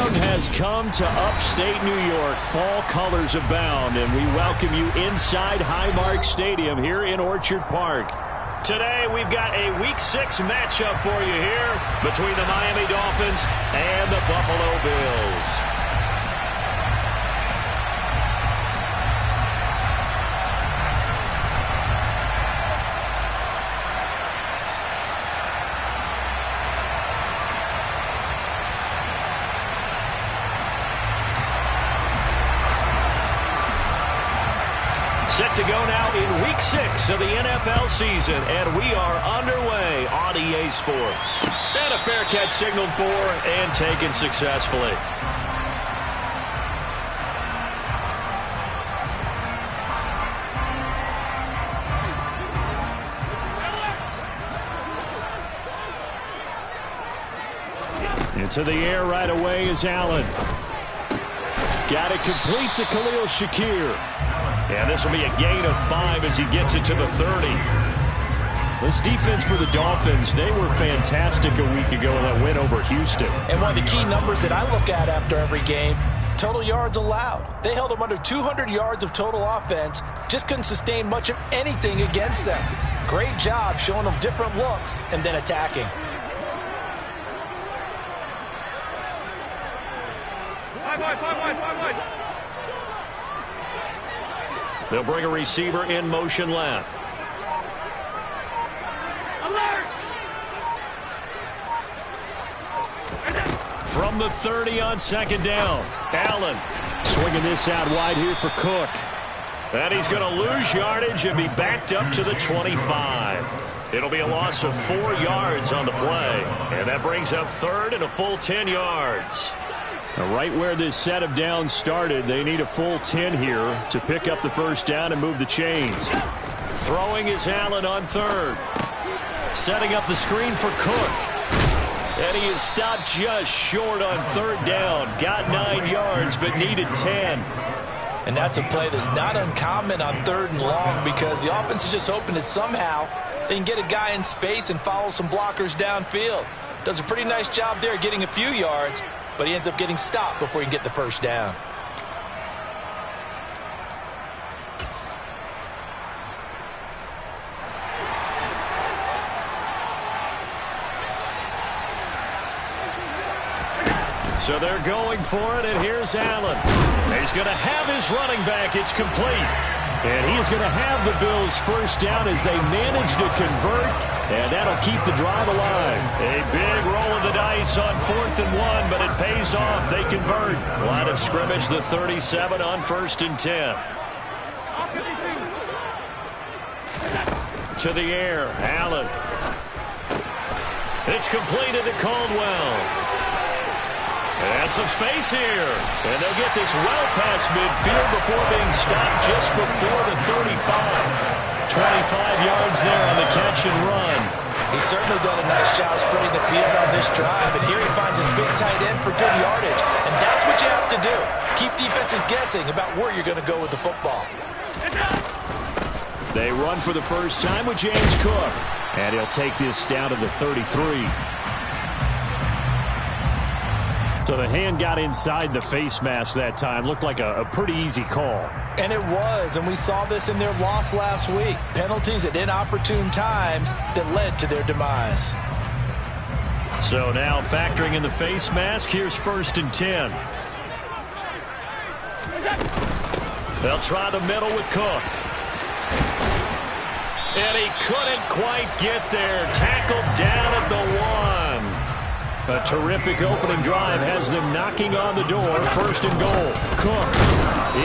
storm has come to upstate New York. Fall colors abound, and we welcome you inside Highmark Stadium here in Orchard Park. Today, we've got a Week 6 matchup for you here between the Miami Dolphins and the Buffalo Bills. Set to go now in Week 6 of the NFL season, and we are underway on EA Sports. And a fair catch signaled for and taken successfully. Into the air right away is Allen. Got it complete to Khalil Shakir. And this will be a gain of 5 as he gets it to the 30. This defense for the Dolphins, they were fantastic a week ago in that win over Houston. And one of the key numbers that I look at after every game, total yards allowed. They held them under 200 yards of total offense, just couldn't sustain much of anything against them. Great job showing them different looks and then attacking. They'll bring a receiver in motion left. From the 30 on second down, Allen swinging this out wide here for Cook. And he's going to lose yardage and be backed up to the 25. It'll be a loss of 4 yards on the play. And that brings up third and a full 10 yards. Now, right where this set of downs started, they need a full 10 here to pick up the first down and move the chains. Throwing is Allen on third. Setting up the screen for Cook. And he is stopped just short on third down. Got 9 yards, but needed 10. And that's a play that's not uncommon on third and long because the offense is just hoping that somehow they can get a guy in space and follow some blockers downfield. Does a pretty nice job there getting a few yards, but he ends up getting stopped before he can get the first down. So they're going for it, and here's Allen. He's going to have his running back. It's complete. And he is going to have the Bills first down as they manage to convert, and that'll keep the drive alive. A big roll of the dice on 4th and 1, but it pays off. They convert. Line of scrimmage, the 37 on 1st and 10. To the air, Allen. It's completed to Caldwell. And some space here. And they'll get this well past midfield before being stopped just before the 35. 25 yards there on the catch and run. He's certainly done a nice job spreading the field on this drive. And here he finds his big tight end for good yardage. And that's what you have to do. Keep defenses guessing about where you're going to go with the football. They run for the first time with James Cook. And he'll take this down to the 33. So the hand got inside the face mask that time. Looked like a pretty easy call. And it was, and we saw this in their loss last week. Penalties at inopportune times that led to their demise. So now factoring in the face mask, here's 1st and 10. They'll try the middle with Cook. And he couldn't quite get there. Tackled down at the 1. A terrific opening drive has them knocking on the door. 1st and goal. Cook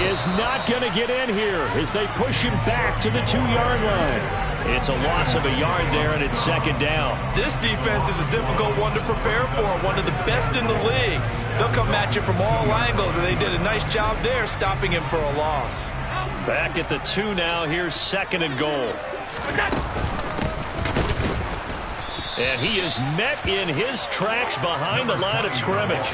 is not going to get in here as they push him back to the 2-yard line. It's a loss of a yard there, and it's 2nd down. This defense is a difficult one to prepare for, one of the best in the league. They'll come at you from all angles, and they did a nice job there stopping him for a loss. Back at the 2 now. Here's 2nd and goal. And he is met in his tracks behind the line of scrimmage.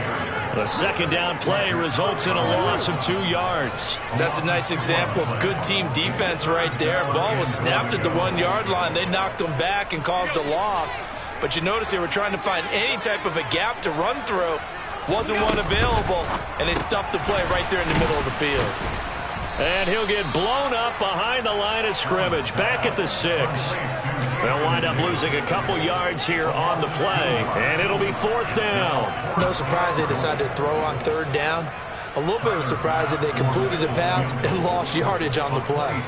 The 2nd down play results in a loss of 2 yards. That's a nice example of good team defense right there. Ball was snapped at the 1-yard line. They knocked him back and caused a loss. But you notice they were trying to find any type of a gap to run through. Wasn't one available, and they stuffed the play right there in the middle of the field. And he'll get blown up behind the line of scrimmage, back at the 6. They'll wind up losing a couple yards here on the play, and it'll be 4th down. No surprise they decided to throw on 3rd down. A little bit of a surprise that they completed the pass and lost yardage on the play.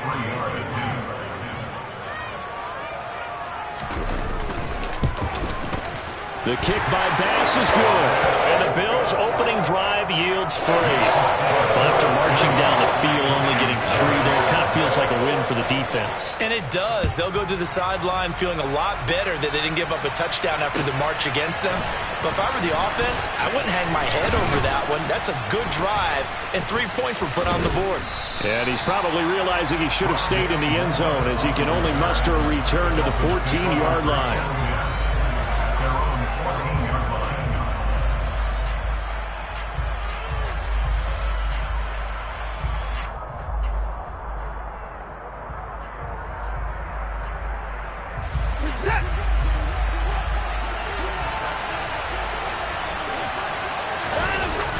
The kick by Bass is good, and the Bills' opening drive yields 3. Well, after marching down the field, only getting 3 there, it kind of feels like a win for the defense. And it does. They'll go to the sideline feeling a lot better that they didn't give up a touchdown after the march against them. But if I were the offense, I wouldn't hang my head over that one. That's a good drive, and 3 points were put on the board. And he's probably realizing he should have stayed in the end zone as he can only muster a return to the 14-yard line.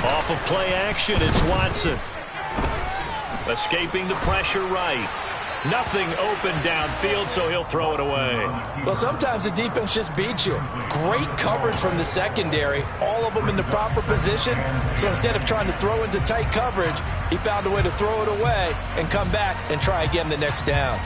Off of play action, it's Watson. Escaping the pressure right. Nothing open downfield, so he'll throw it away. Well, sometimes the defense just beats you. Great coverage from the secondary, all of them in the proper position. So instead of trying to throw into tight coverage, he found a way to throw it away and come back and try again the next down.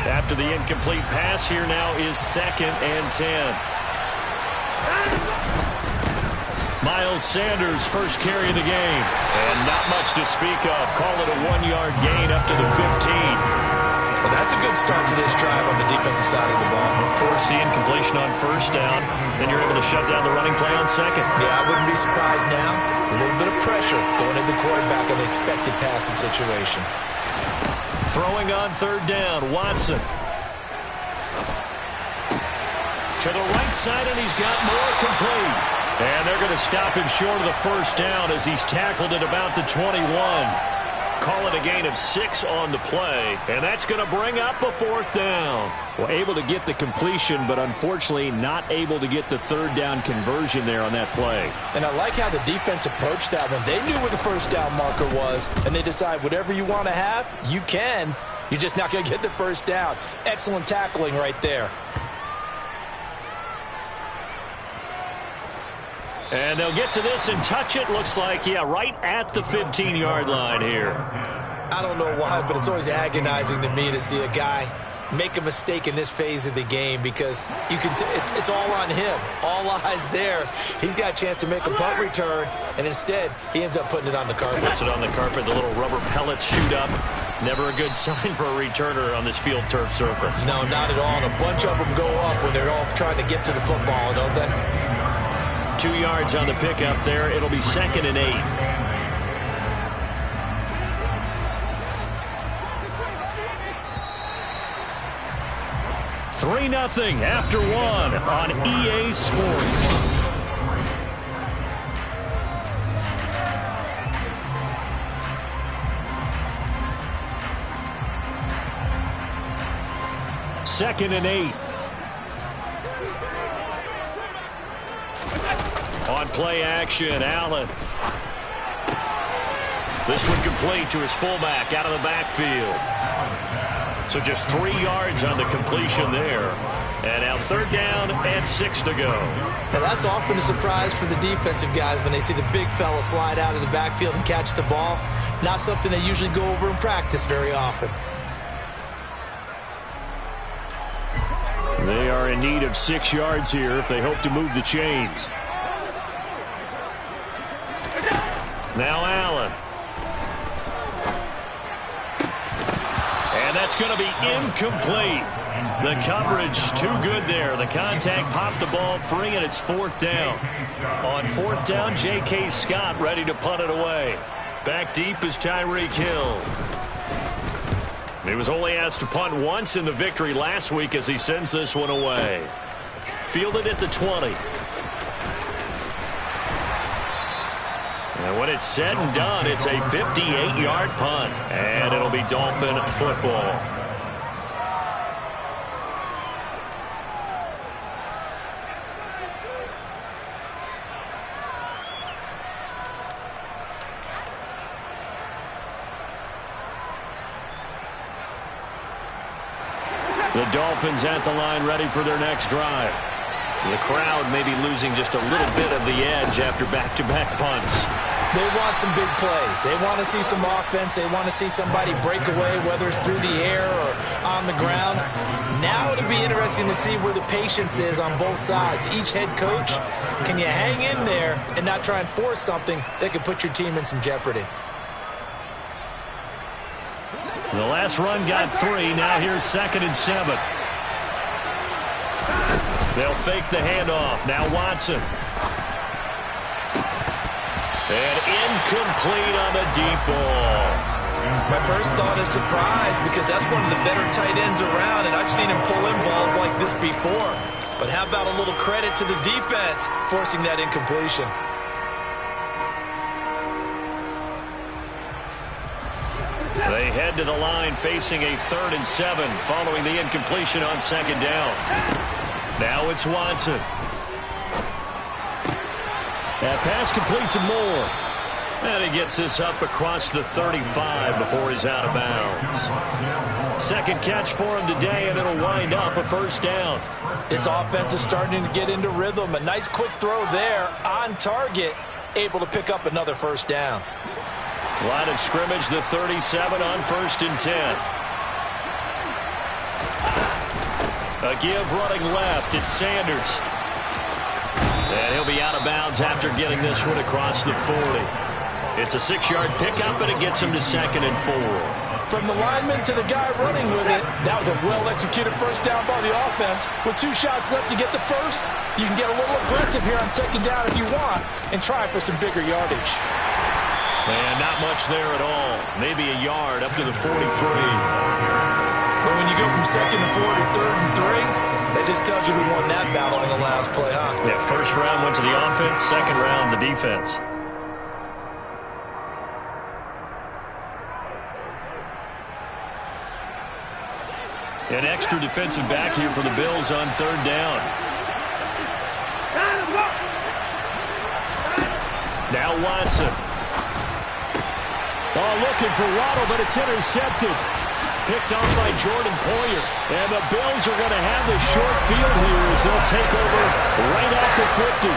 After the incomplete pass, here now is 2nd and 10. Miles Sanders' first carry of the game. And not much to speak of. Call it a 1-yard gain up to the 15. Well, that's a good start to this drive on the defensive side of the ball. Force the incompletion on 1st down. Then you're able to shut down the running play on 2nd. Yeah, I wouldn't be surprised now. A little bit of pressure going at the quarterback in the expected passing situation. Throwing on 3rd down, Watson. To the right side, and he's got more complete. And they're going to stop him short of the 1st down as he's tackled at about the 21. Call it a gain of 6 on the play, and that's going to bring up a 4th down. Well, able to get the completion, but unfortunately not able to get the 3rd down conversion there on that play. And I like how the defense approached that one. They knew where the 1st down marker was, and they decide whatever you want to have, you can. You're just not going to get the 1st down. Excellent tackling right there. And they'll get to this and touch it. Looks like, yeah, right at the 15-yard line here. I don't know why, but it's always agonizing to me to see a guy make a mistake in this phase of the game because you can. It's all on him. All eyes there. He's got a chance to make a punt return, and instead he ends up putting it on the carpet. Puts it on the carpet. The little rubber pellets shoot up. Never a good sign for a returner on this field turf surface. No, not at all. And a bunch of them go up when they're all trying to get to the football, don't they? 2 yards on the pickup there. It'll be 2nd and 8. Three 3-0 after 1 on EA Sports. Second and 8. On play action, Allen. This one complete to his fullback out of the backfield. So just 3 yards on the completion there. And now 3rd down and 6 to go. Now that's often a surprise for the defensive guys when they see the big fella slide out of the backfield and catch the ball. Not something they usually go over in practice very often. They are in need of 6 yards here if they hope to move the chains. Now Allen. And that's going to be incomplete. The coverage too good there. The contact popped the ball free, and it's 4th down. On 4th down, J.K. Scott ready to punt it away. Back deep is Tyreek Hill. He was only asked to punt once in the victory last week as he sends this one away. Fielded at the 20. And when it's said and done, it's a 58-yard punt. And it'll be Dolphin football. The Dolphins at the line ready for their next drive. The crowd may be losing just a little bit of the edge after back-to-back punts. They want some big plays. They want to see some offense. They want to see somebody break away, whether it's through the air or on the ground. Now it'll be interesting to see where the patience is on both sides. Each head coach, can you hang in there and not try and force something that could put your team in some jeopardy? The last run got 3. Now here's 2nd and 7. They'll fake the handoff. Now Watson. And incomplete on the deep ball. My first thought is surprise because that's one of the better tight ends around, and I've seen him pull in balls like this before. But how about a little credit to the defense forcing that incompletion? They head to the line facing a 3rd and 7 following the incompletion on 2nd down. Now it's Watson. That pass complete to Moore. And he gets this up across the 35 before he's out of bounds. Second catch for him today, and it'll wind up a 1st down. This offense is starting to get into rhythm. A nice quick throw there on target, able to pick up another 1st down. Line of scrimmage, the 37 on 1st and 10. A give running left. It's Sanders. And he'll be out of bounds after getting this one across the 40. It's a 6-yard pickup, and it gets him to 2nd and 4. From the lineman to the guy running with it, that was a well-executed 1st down by the offense. With 2 shots left to get the 1st, you can get a little aggressive here on 2nd down if you want and try for some bigger yardage. And not much there at all. Maybe a yard up to the 43. But when you go from 2nd and 4 to 3rd and 3, that just tells you who won that battle on the last play, huh? Yeah, 1st round went to the offense, 2nd round the defense. An extra defensive back here for the Bills on 3rd down. Now Watson. Oh, looking for Waddle, but it's intercepted. Picked off by Jordan Poyer. And the Bills are going to have the short field here as they'll take over right at the 50.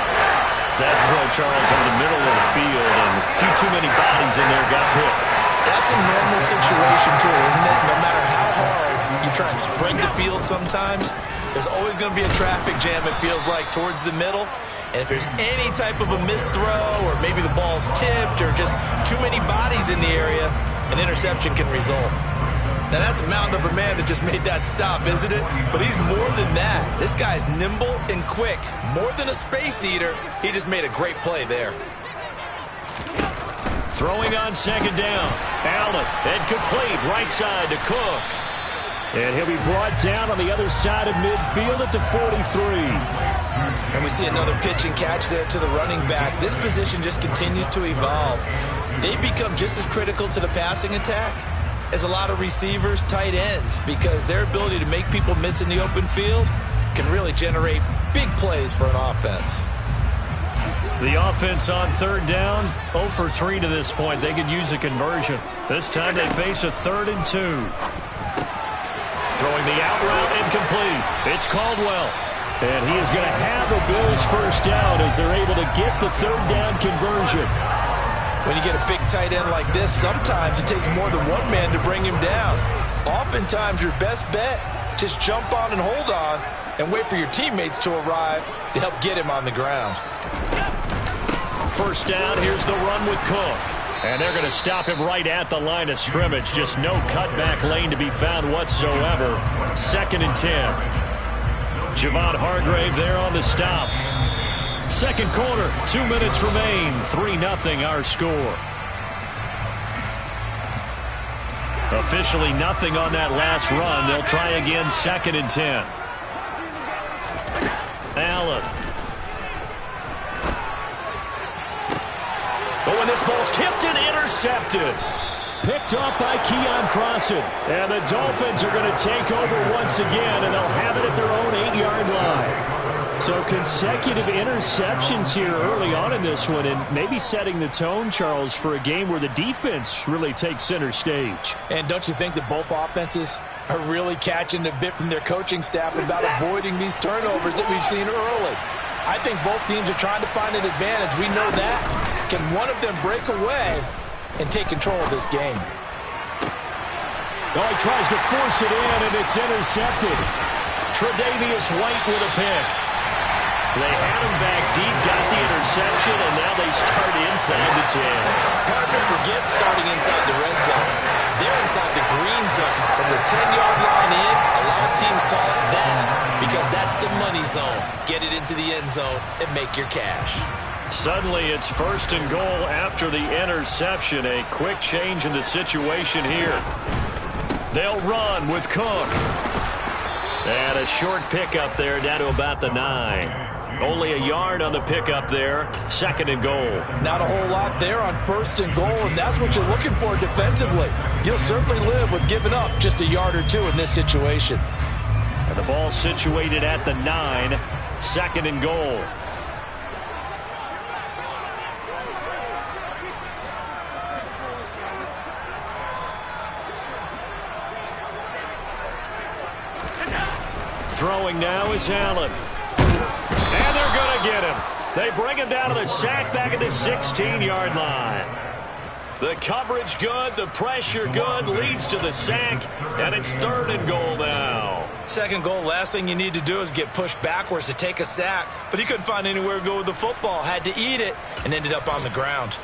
That throw, Charles, in the middle of the field, and a few too many bodies in there got picked. That's a normal situation, too, isn't it? No matter how hard you try and spread the field sometimes, there's always going to be a traffic jam, it feels like, towards the middle. And if there's any type of a missed throw or maybe the ball's tipped or just too many bodies in the area, an interception can result. Now, that's a mountain of a man that just made that stop, isn't it? But he's more than that. This guy's nimble and quick. More than a space eater, he just made a great play there. Throwing on 2nd down. Allen, incomplete, right side to Cook. And he'll be brought down on the other side of midfield at the 43. And we see another pitch and catch there to the running back. This position just continues to evolve. They become just as critical to the passing attack as a lot of receivers, tight ends, because their ability to make people miss in the open field can really generate big plays for an offense. The offense on 3rd down, 0 for 3 to this point. They could use a conversion. This time they face a 3rd and 2. Throwing the out route incomplete. It's Caldwell. And he is going to have the Bills 1st down as they're able to get the 3rd down conversion. When you get a big tight end like this, sometimes it takes more than one man to bring him down. Oftentimes, your best bet, just jump on and hold on and wait for your teammates to arrive to help get him on the ground. 1st down, here's the run with Cook. And they're going to stop him right at the line of scrimmage. Just no cutback lane to be found whatsoever. 2nd and 10. Javon Hargrave there on the stop. 2nd quarter, 2 minutes remain. 3-0 our score. Officially nothing on that last run. They'll try again 2nd and 10. Allen. Oh, and this ball's tipped and intercepted. Picked off by Keon Crossan. And the Dolphins are going to take over once again, and they'll have it at their own 8-yard line. So consecutive interceptions here early on in this one, and maybe setting the tone, Charles, for a game where the defense really takes center stage. And don't you think that both offenses are really catching a bit from their coaching staff about avoiding these turnovers that we've seen early. I think both teams are trying to find an advantage. We know that. Can one of them break away and take control of this game? Oh, he tries to force it in, and it's intercepted. Tre'Davious White with a pick. They had him back deep, got the interception, and now they start inside the 10. Partner, forget starting inside the red zone. They're inside the green zone. From the 10-yard line in, a lot of teams call it that because that's the money zone. Get it into the end zone and make your cash. Suddenly, it's first and goal after the interception. A quick change in the situation here. They'll run with Cook. And a short pickup there down to about the 9. Only a yard on the pickup there. Second and goal. Not a whole lot there on first and goal, and that's what you're looking for defensively. You'll certainly live with giving up just a yard or two in this situation. And the ball situated at the 9. Second and goal. Throwing now is Allen. And they're going to get him. They bring him down to the sack back at the 16-yard line. The coverage good, the pressure good, leads to the sack, and it's third and goal now. Second goal, last thing you need to do is get pushed backwards to take a sack, but he couldn't find anywhere to go with the football, had to eat it, and ended up on the ground.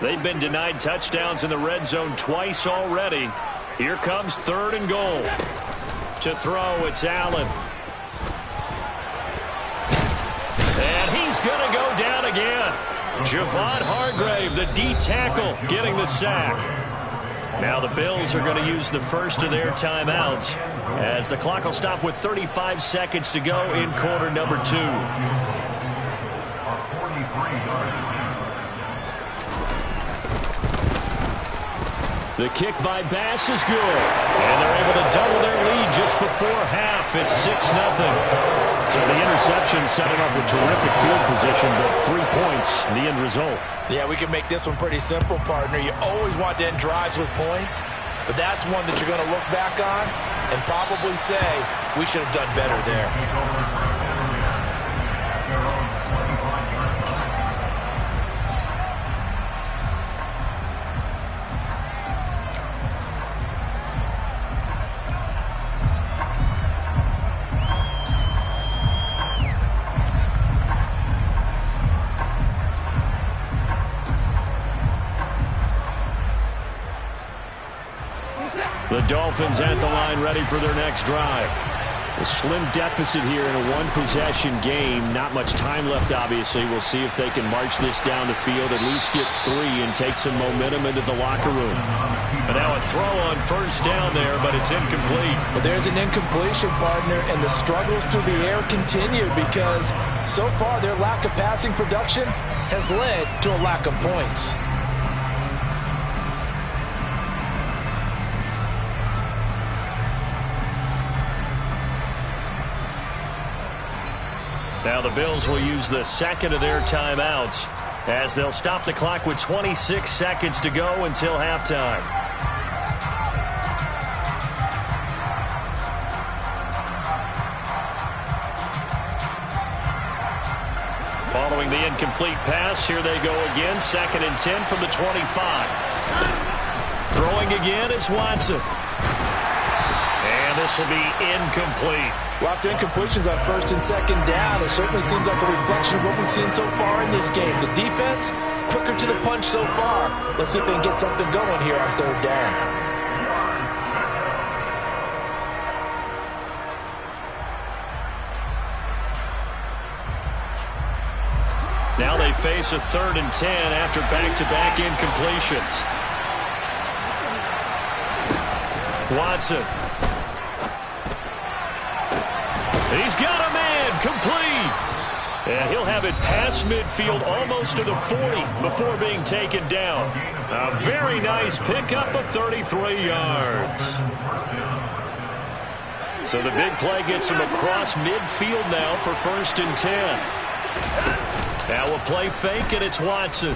They've been denied touchdowns in the red zone twice already. Here comes third and goal. To throw, it's Allen. And he's going to go down again. Javon Hargrave, the D tackle, getting the sack. Now the Bills are going to use the first of their timeouts as the clock will stop with 35 seconds to go in quarter number 2. The kick by Bass is good. And they're able to double their lead just before half. It's 6-0. So the interception set him up with terrific field position, but 3 points, the end result. Yeah, we can make this one pretty simple, partner. You always want to end drives with points, but that's one that you're going to look back on and probably say, we should have done better there. The Dolphins at the line ready for their next drive. A slim deficit here in a one-possession game. Not much time left, obviously. We'll see if they can march this down the field, at least get 3 and take some momentum into the locker room. But now a throw on first down there, but it's incomplete. But there's an incompletion, partner, and the struggles through the air continue because so far their lack of passing production has led to a lack of points. Now the Bills will use the second of their timeouts as they'll stop the clock with 26 seconds to go until halftime. Following the incomplete pass, here they go again. 2nd and 10 from the 25. Throwing again is Watson. And this will be incomplete. Well, after incompletions on 1st and 2nd down, it certainly seems like a reflection of what we've seen so far in this game. The defense, quicker to the punch so far. Let's see if they can get something going here on 3rd down. Now they face a 3rd and 10 after back-to-back incompletions. Watson. He's got a man, complete. And he'll have it past midfield almost to the 40 before being taken down. A very nice pickup of 33 yards. So the big play gets him across midfield now for 1st and 10. Now a play fake, and it's Watson.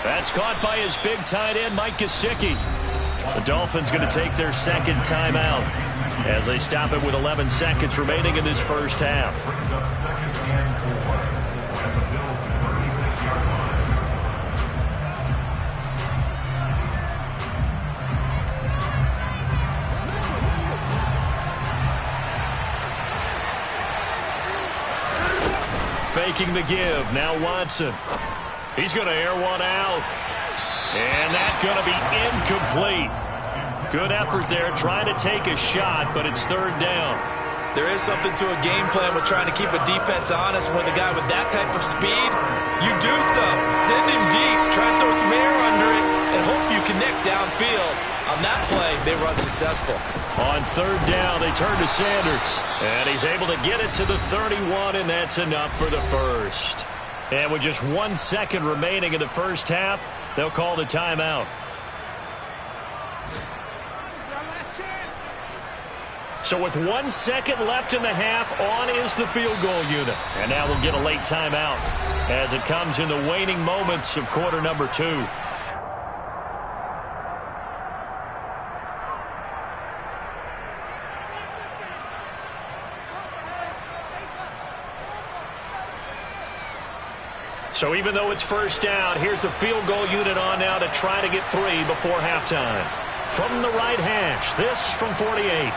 That's caught by his big tight end, Mike Gesicki. The Dolphins going to take their second timeout as they stop it with 11 seconds remaining in this first half. Faking the give. Now Watson. He's going to air one out. And that's going to be incomplete. Good effort there trying to take a shot, but it's third down. There is something to a game plan with trying to keep a defense honest. With a guy with that type of speed, you do so. Send him deep. Try to throw some air under it and hope you connect downfield. On that play, they run successful. On third down, they turn to Sanders. And he's able to get it to the 31, and that's enough for the first. And with just 1 second remaining in the first half, they'll call the timeout. So with 1 second left in the half, on is the field goal unit. And now we'll get a late timeout as it comes in the waning moments of quarter number 2. So even though it's first down, here's the field goal unit on now to try to get 3 before halftime. From the right hash, this from 48.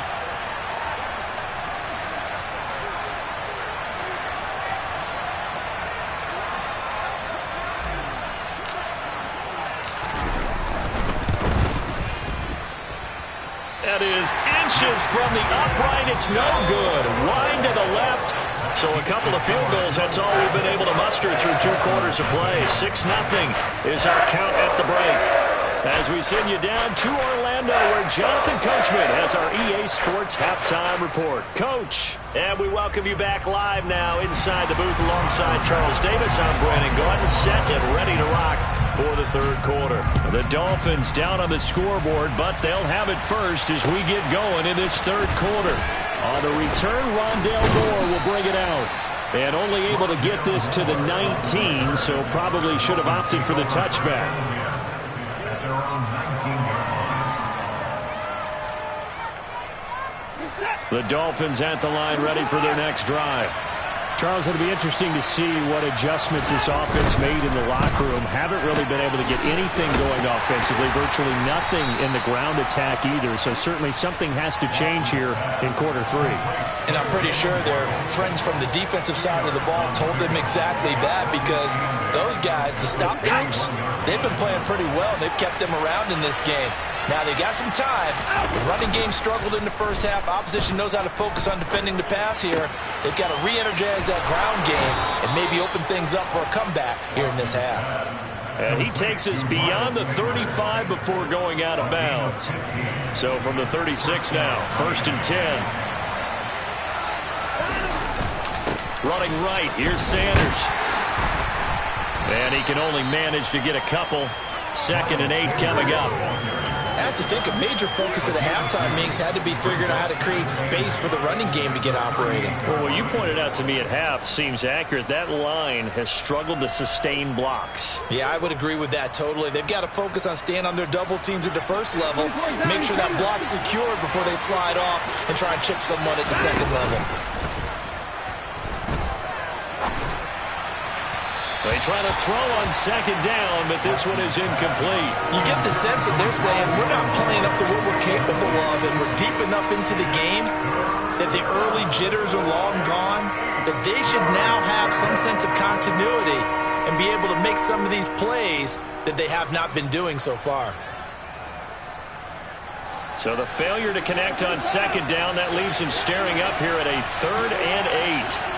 That is inches from the upright. It's no good. Wide to the left. So a couple of field goals, that's all we've been able to muster through 2 quarters of play. 6-0 is our count at the break. As we send you down to Orlando, where Jonathan Coachman has our EA Sports Halftime Report. Coach, and we welcome you back live now inside the booth alongside Charles Davis. I'm Brandon Gordon, set and ready to rock for the third quarter. The Dolphins down on the scoreboard, but they'll have it first as we get going in this third quarter. On the return, Rondale Moore will bring it out. And only able to get this to the 19, so probably should have opted for the touchback. The Dolphins at the line ready for their next drive. Charles, it'll be interesting to see what adjustments this offense made in the locker room. Haven't really been able to get anything going offensively, virtually nothing in the ground attack either. So certainly something has to change here in quarter 3. And I'm pretty sure their friends from the defensive side of the ball told them exactly that, because those guys, the stop troops, they've been playing pretty well. They've kept them around in this game. Now, they got some time. The running game struggled in the first half. Opposition knows how to focus on defending the pass here. They've got to re-energize that ground game and maybe open things up for a comeback here in this half. And he takes us beyond the 35 before going out of bounds. So from the 36 now, 1st and 10. Running right, here's Sanders. And he can only manage to get a couple. 2nd and 8 coming up. I have to think a major focus of the halftime meetings had to be figuring out how to create space for the running game to get operating. Well, what you pointed out to me at half seems accurate. That line has struggled to sustain blocks. Yeah, I would agree with that totally. They've got to focus on staying on their double teams at the first level, make sure that block's secured before they slide off and try and chip someone at the second level. They try to throw on 2nd down, but this one is incomplete. You get the sense that they're saying we're not playing up to what we're capable of, and we're deep enough into the game that the early jitters are long gone, that they should now have some sense of continuity and be able to make some of these plays that they have not been doing so far. So the failure to connect on 2nd down, that leaves them staring up here at a 3rd and 8.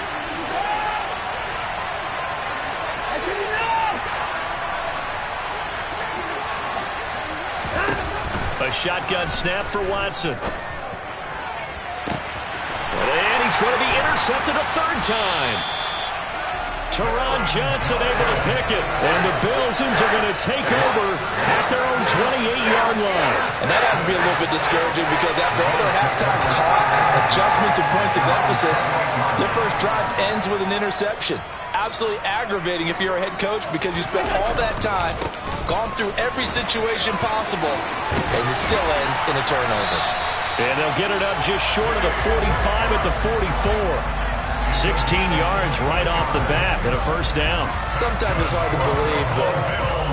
A shotgun snap for Watson. And he's going to be intercepted a 3rd time. Teron Johnson able to pick it. And the Bills are going to take over at their own 28-yard line. And that has to be a little bit discouraging because after all their halftime talk, adjustments, and points of emphasis, their first drive ends with an interception. Absolutely aggravating if you're a head coach because you spent all that time, gone through every situation possible, and it still ends in a turnover. And they'll get it up just short of the 45 at the 44. 16 yards right off the bat and a first down. Sometimes it's hard to believe, but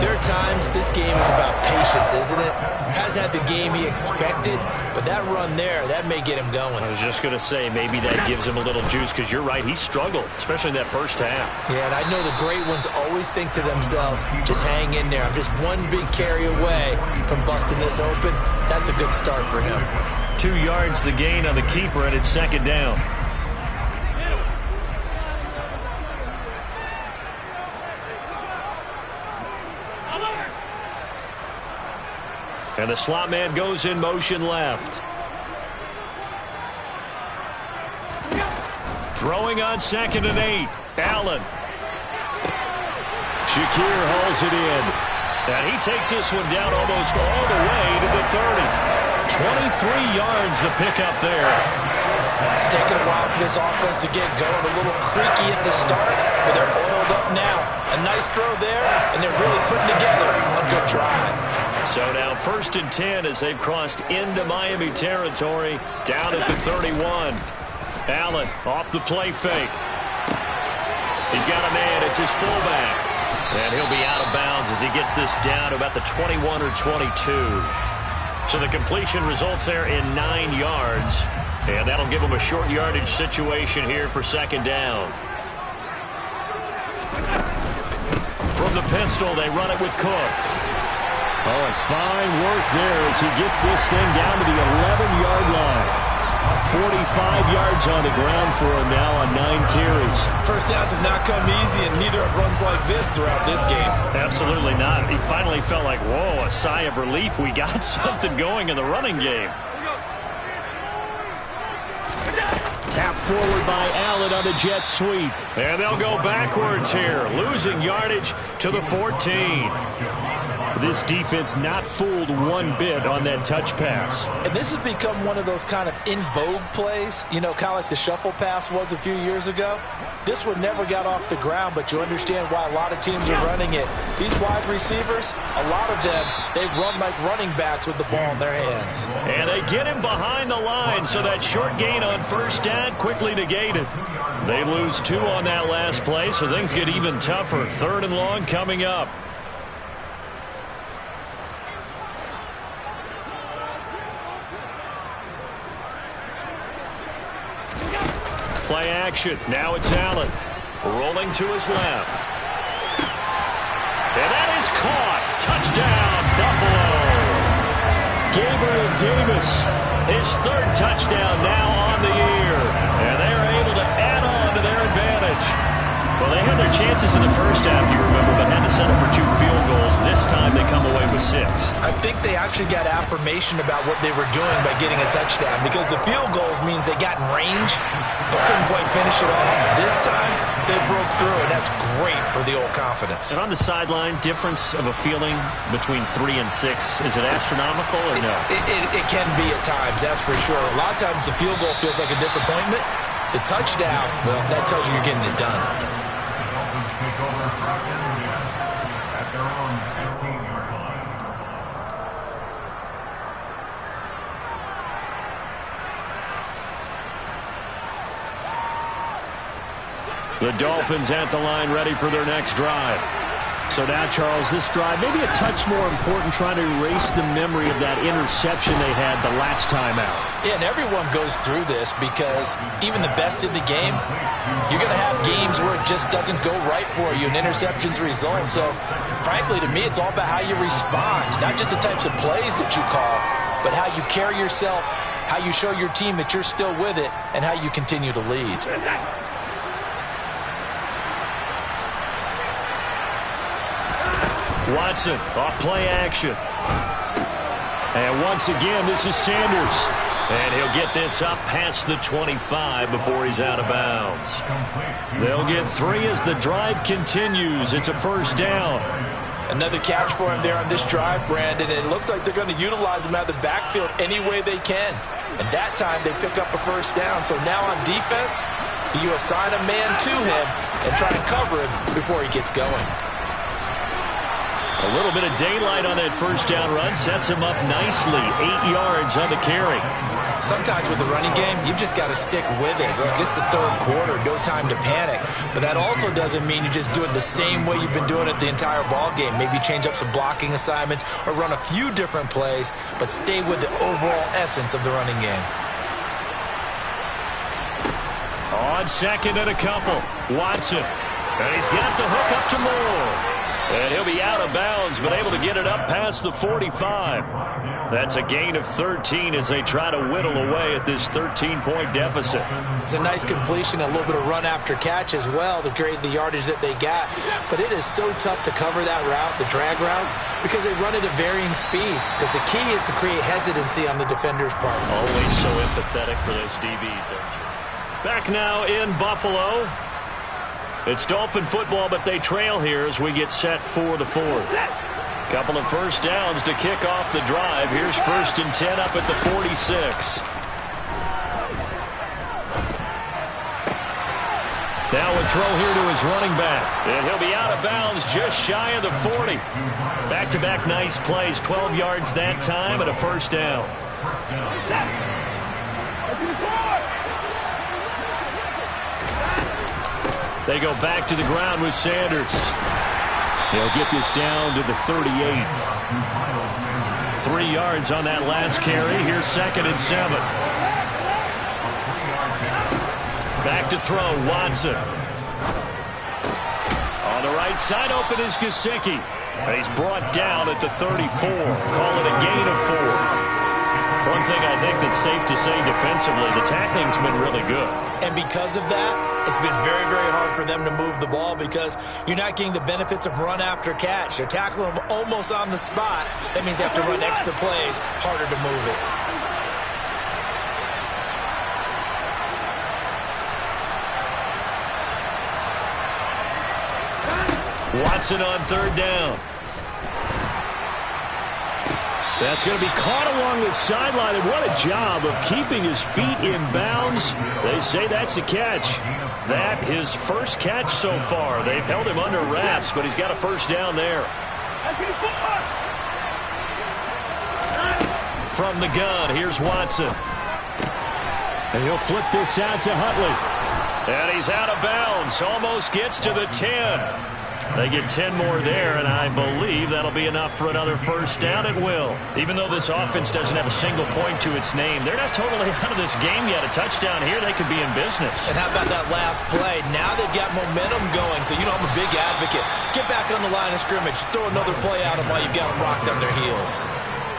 there are times this game is about patience, isn't it? Has had the game he expected, but that run there, that may get him going. I was just going to say, maybe that gives him a little juice because you're right, he struggled, especially in that first half. Yeah, and I know the great ones always think to themselves, just hang in there. I'm just one big carry away from busting this open. That's a good start for him. 2 yards the gain on the keeper, and it's second down. And the slot man goes in motion left. Throwing on 2nd and 8. Allen. Shakir hauls it in. And he takes this one down almost all the way to the 30. 23 yards the pickup there. It's taken a while for this offense to get going. A little creaky at the start, but they're oiled up now. A nice throw there, and they're really putting together a good drive. So now 1st and 10 as they've crossed into Miami territory, down at the 31. Allen off the play fake. He's got a man. It's his fullback. And he'll be out of bounds as he gets this down to about the 21 or 22. So the completion results there in 9 yards. And that'll give him a short yardage situation here for 2nd down. From the pistol, they run it with Cook. Oh, and fine work there as he gets this thing down to the 11-yard line. 45 yards on the ground for him now on 9 carries. First downs have not come easy, and neither have runs like this throughout this game. Absolutely not. He finally felt like, whoa, a sigh of relief. We got something going in the running game. Tap forward by Allen on the jet sweep. And they'll go backwards here, losing yardage to the 14. This defense not fooled one bit on that touch pass. And this has become one of those kind of in vogue plays, you know, kind of like the shuffle pass was a few years ago. This one never got off the ground, but you understand why a lot of teams are running it. These wide receivers, a lot of them, they've run like running backs with the ball in their hands. And they get him behind the line, so that short gain on first down quickly negated. They lose 2 on that last play, so things get even tougher. 3rd and long coming up. Play action. Now it's Allen. Rolling to his left. And that is caught. Touchdown, Buffalo. Gabriel Davis, his 3rd touchdown now on the year. And they're able to add on to their advantage. Well, they had their chances in the first half, you remember, but had to settle for 2 field goals. This time they come away with 6. I think they actually got affirmation about what they were doing by getting a touchdown because the field goals means they got in range but couldn't quite finish it off. This time they broke through, and that's great for the old confidence. And on the sideline, difference of a feeling between 3 and 6, is it astronomical or no? It can be at times, that's for sure. A lot of times the field goal feels like a disappointment. The touchdown, well, that tells you you're getting it done. Take over second and 10 at their own 15-yard line. The Dolphins at the line ready for their next drive. So now, Charles, this drive maybe a touch more important, trying to erase the memory of that interception they had the last time out. Yeah, and everyone goes through this because even the best in the game, you're going to have games where it just doesn't go right for you, and interceptions result. So, frankly, to me, it's all about how you respond, not just the types of plays that you call, but how you carry yourself, how you show your team that you're still with it, and how you continue to lead. Watson off play action. And once again, this is Sanders. And he'll get this up past the 25 before he's out of bounds. They'll get 3 as the drive continues. It's a first down. Another catch for him there on this drive, Brandon. It looks like they're going to utilize him out of the backfield any way they can. And that time they pick up a first down. So now on defense, you assign a man to him and try and cover him before he gets going. A little bit of daylight on that first down run sets him up nicely. 8 yards on the carry. Sometimes with the running game, you've just got to stick with it. Look, it's the third quarter, no time to panic. But that also doesn't mean you just do it the same way you've been doing it the entire ball game. Maybe change up some blocking assignments or run a few different plays, but stay with the overall essence of the running game. On second and a couple, Watson. And he's got the hook up to Moore. And he'll be out of bounds, but able to get it up past the 45. That's a gain of 13 as they try to whittle away at this 13-point deficit. It's a nice completion, a little bit of run after catch as well to create the yardage that they got. But it is so tough to cover that route, the drag route, because they run it at varying speeds. Because the key is to create hesitancy on the defender's part. Always so empathetic for those DBs. Back now in Buffalo. It's Dolphin football, but they trail here as we get set for the fourth. Couple of first downs to kick off the drive. Here's 1st and 10 up at the 46. Now a throw here to his running back. And he'll be out of bounds just shy of the 40. Back-to-back nice plays. 12 yards that time and a first down. They go back to the ground with Sanders. They'll get this down to the 38. 3 yards on that last carry. Here's 2nd and 7. Back to throw, Watson. On the right side, open is Gesicki. And he's brought down at the 34. Call it a gain of 4. One thing I think that's safe to say defensively, the tackling's been really good. And because of that, it's been very, very hard for them to move the ball because you're not getting the benefits of run after catch. They're tackling them almost on the spot. That means they have to run extra plays, harder to move it. Watson on 3rd down. That's going to be caught along the sideline, and what a job of keeping his feet in bounds. They say that's a catch. That his first catch so far. They've held him under wraps, but he's got a first down there. From the gun, here's Watson. And he'll flip this out to Huntley. And he's out of bounds. Almost gets to the 10. They get 10 more there, and I believe that'll be enough for another first down. It will. Even though this offense doesn't have a single point to its name, they're not totally out of this game yet. A touchdown here, they could be in business. And how about that last play? Now they've got momentum going, so you know I'm a big advocate. Get back on the line of scrimmage. Throw another play at them while you've got them rocked on their heels.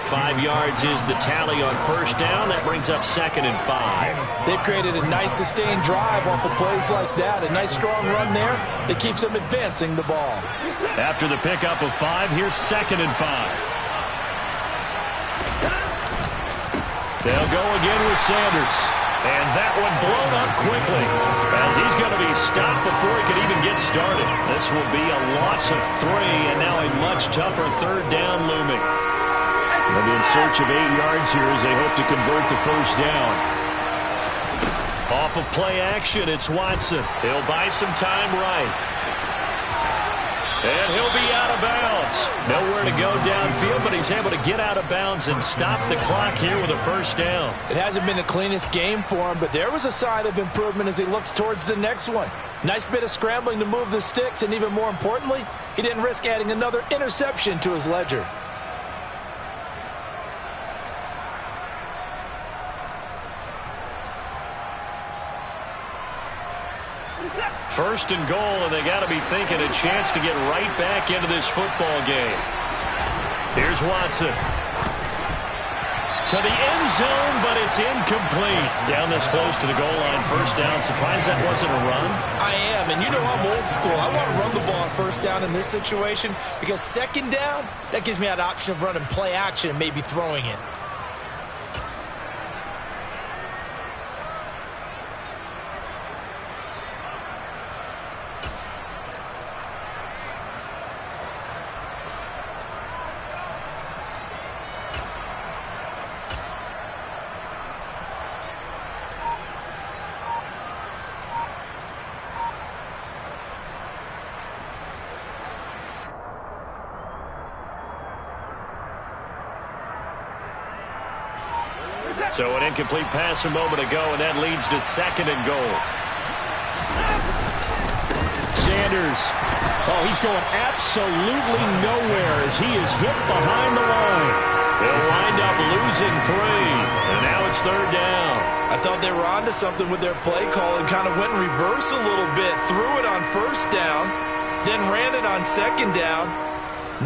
5 yards is the tally on first down. That brings up 2nd and 5. They've created a nice sustained drive off of plays like that. A nice strong run there that keeps them advancing the ball. After the pickup of 5, here's 2nd and 5. They'll go again with Sanders. And that one blown up quickly as he's going to be stopped before he can even get started. This will be a loss of 3, and now a much tougher 3rd down looming. They'll be in search of 8 yards here as they hope to convert the first down. Off of play action, it's Watson. He'll buy some time right. And he'll be out of bounds. Nowhere to go downfield, but he's able to get out of bounds and stop the clock here with a first down. It hasn't been the cleanest game for him, but there was a sign of improvement as he looks towards the next one. Nice bit of scrambling to move the sticks, and even more importantly, he didn't risk adding another interception to his ledger. First and goal, and they got to be thinking a chance to get right back into this football game. Here's Watson. To the end zone, but it's incomplete. Down this close to the goal line, first down. Surprised that wasn't a run? I am, and you know I'm old school. I want to run the ball on first down in this situation because 2nd down, that gives me that option of running play action and maybe throwing it. So an incomplete pass a moment ago, and that leads to 2nd and goal. Sanders. Oh, he's going absolutely nowhere as he is hit behind the line. They'll wind up losing 3, and now it's 3rd down. I thought they were onto something with their play call and kind of went in reverse a little bit. Threw it on 1st down, then ran it on 2nd down.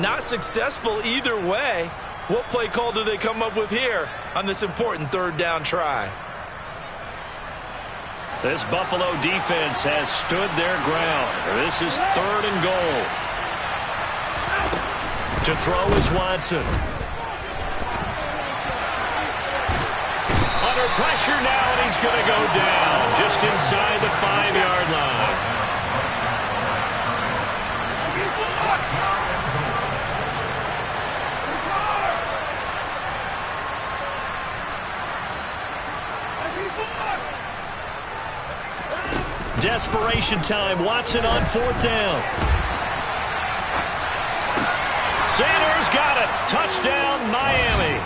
Not successful either way. What play call do they come up with here on this important 3rd down try? This Buffalo defense has stood their ground. This is 3rd and goal. To throw is Watson. Under pressure now, and he's going to go down just inside the 5-yard line. Desperation time. Watson on 4th down. Sanders got it. Touchdown, Miami.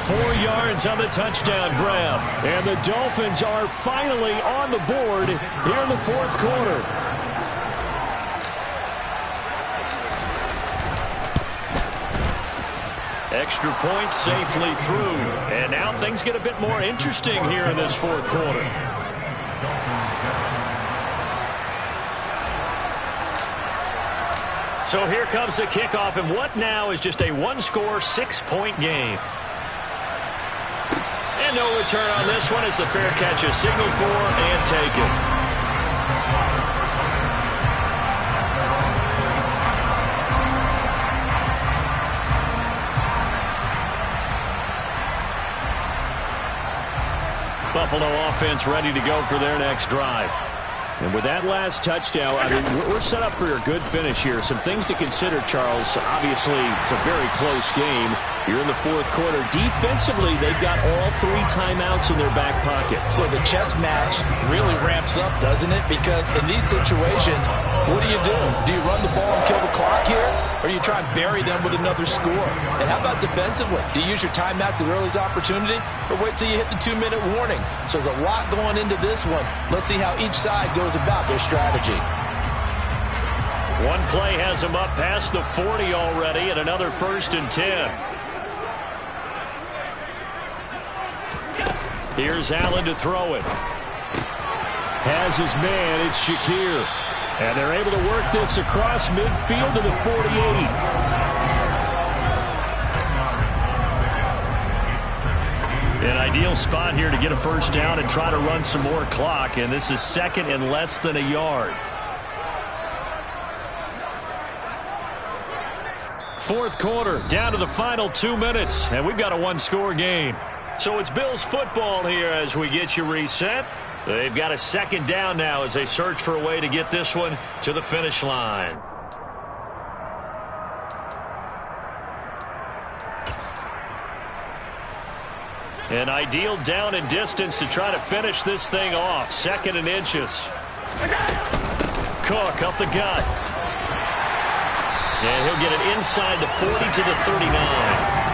4 yards on the touchdown grab. And the Dolphins are finally on the board here in the 4th quarter. Extra point safely through. And now things get a bit more interesting here in this 4th quarter. So here comes the kickoff, and what now is just a 1-score, 6-point game. And no return on this one as the fair catch is signaled for and taken. Buffalo offense ready to go for their next drive. And with that last touchdown, I mean, we're set up for a good finish here. Some things to consider, Charles. Obviously, it's a very close game. You're in the 4th quarter. Defensively, they've got all 3 timeouts in their back pocket. So the chess match really ramps up, doesn't it? Because in these situations, what do? Do you run the ball and kill the clock here? Or do you try and bury them with another score? And how about defensively? Do you use your timeouts at earliest opportunity? Or wait till you hit the 2-minute warning? So there's a lot going into this one. Let's see how each side goes about their strategy. One play has them up past the 40 already, and another 1st and 10. Here's Allen to throw it. Has his man, it's Shakir. And they're able to work this across midfield to the 48. An ideal spot here to get a 1st down and try to run some more clock, and this is 2nd and less than a yard. 4th quarter, down to the final 2 minutes, and we've got a 1-score game. So it's Bills football here as we get you reset. They've got a 2nd down now as they search for a way to get this one to the finish line. An ideal down and distance to try to finish this thing off. 2nd and inches. Cook up the gut. And he'll get it inside the 40 to the 39.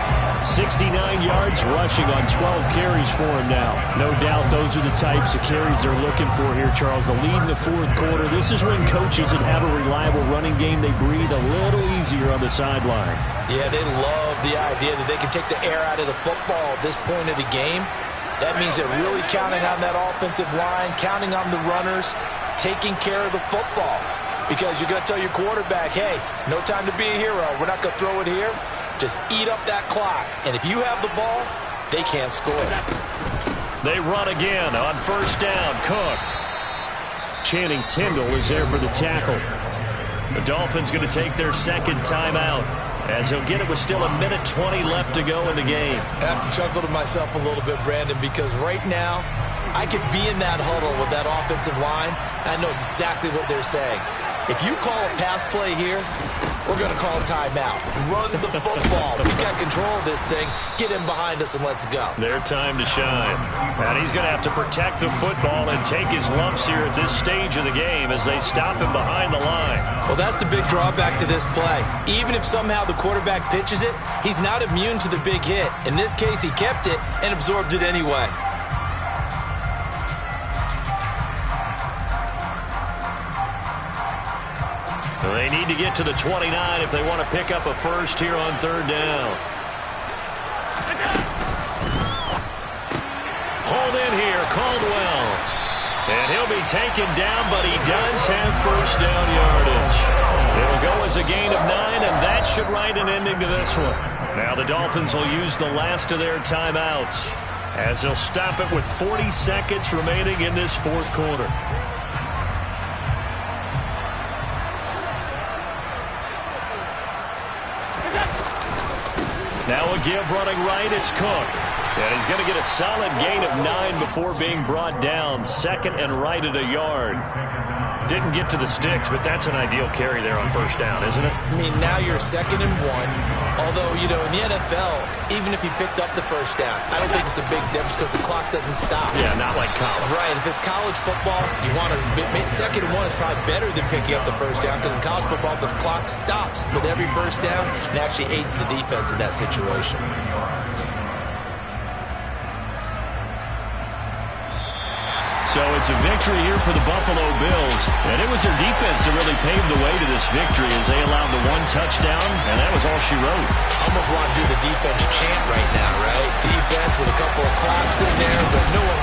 69 yards rushing on 12 carries for him now. No doubt those are the types of carries they're looking for here, Charles. The lead in the 4th quarter. This is when coaches that have a reliable running game, they breathe a little easier on the sideline. Yeah, they love the idea that they can take the air out of the football at this point of the game. That means they're really counting on that offensive line, counting on the runners, taking care of the football. Because you're going to tell your quarterback, hey, no time to be a hero. We're not going to throw it here. Just eat up that clock. And if you have the ball, they can't score. They run again on 1st down. Cook. Channing Tindall is there for the tackle. The Dolphins going to take their 2nd timeout as he'll get it with still 1:20 left to go in the game. I have to chuckle to myself a little bit, Brandon, because right now I could be in that huddle with that offensive line, and I know exactly what they're saying. If you call a pass play here, we're going to call a timeout. Run the football. We've got control of this thing. Get him behind us and let's go. Their time to shine. And he's going to have to protect the football and take his lumps here at this stage of the game as they stop him behind the line. Well, that's the big drawback to this play. Even if somehow the quarterback pitches it, he's not immune to the big hit. In this case, he kept it and absorbed it anyway. They need to get to the 29 if they want to pick up a first here on third down. Hold in here, Caldwell. And he'll be taken down, but he does have first down yardage. It'll go as a gain of 9, and that should write an ending to this one. Now the Dolphins will use the last of their timeouts as they'll stop it with 40 seconds remaining in this fourth quarter. Now a give running right, it's Cook. And he's going to get a solid gain of 9 before being brought down. Second and right at a yard. Didn't get to the sticks, but that's an ideal carry there on first down, isn't it? I mean, now you're 2nd and 1. Although, you know, in the NFL, even if he picked up the first down, I don't think it's a big difference because the clock doesn't stop. Yeah, not like college. Right. If it's college football, you want to 2nd and 1 is probably better than picking up the first down because in college football, the clock stops with every first down and actually aids the defense in that situation. So it's a victory here for the Buffalo Bills. And it was their defense that really paved the way to this victory as they allowed the 1 touchdown, and that was all she wrote. Almost want to do the defense chant right now, right? Defense with a couple of claps in there, but no one wants